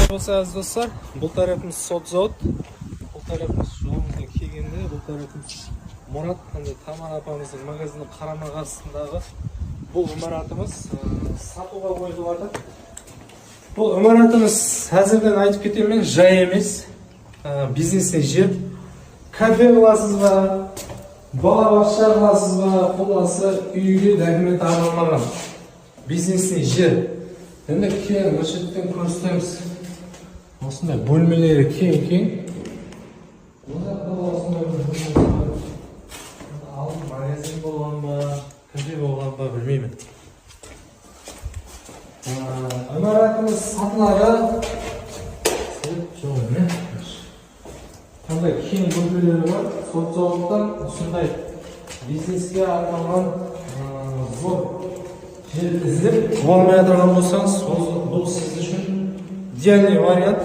Болса aziz dostlar, bu tarafımız Sotzavod, bu tarafımız жолымызда келгенде, bu tarafımız Murat қандай Тамар апамыздың магазинінің қарама қарсысындағы бұл ғимаратымыз сатуға қойылып жатыр. Бұл ғимаратымыз әзірден айтып кетемін мен, жай емес, бизнесный жер. Кафе қыласыз ба, балабақша қыласыз ба, қоласы үйге документ арналмаған бизнесный жер. Енді кең мөлшерден көрсетеміз. Осындай бөлмелері кең. Алдын магазин болған ба, кафе болған ба білмеймін. Ғимаратымыз сатылары қандай кең бөлмелері бар. Соцзаводтан осындай бизнеске арналған зор жер іздеп алмай отырған болсаңыз, бұл сіз үшін идеальный вариант.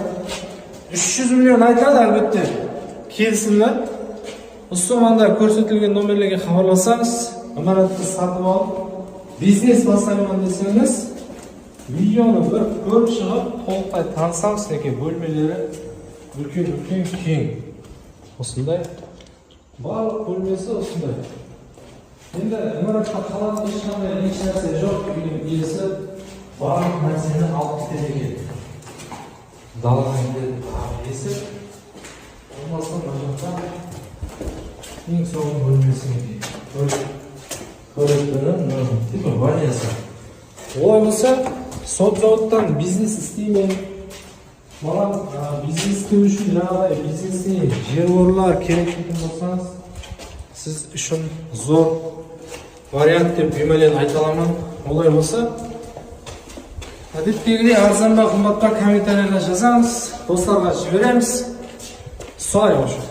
300 миллион айтады әлбетте. Келісімді. Осы манда көрсетілген номерлерге хабарласаңыз, ғимаратты сатып алып, бизнес бастаймын десеңіз, видеоны бір көріп шығып, толықтай танысаңыз, неке бөлмелері үлкен кең. Осындай барлық бөлмесі осындай. Енді ғимаратқа қалатын ешқандай нәрсе жоқ, үйдің иесі барлық нәрсені алып кетеді екен. Далаға келеді, иесі болмаса мына жақта ең соңғы бөлмесі көріктінің типа ваннясы. Олай болса, Соцзаводтан бизнес істеймен, маған бизнес істеу үшін жаңағыдай бизнесіне жер орындар керек дейтін болсаңыз, сіз үшін зор вариант деп үймелен айта аламын. Олай болса, әдеттегідей арзан ба қымбат па комментарияда жазамыз, достарға жібереміз. Солай болсын.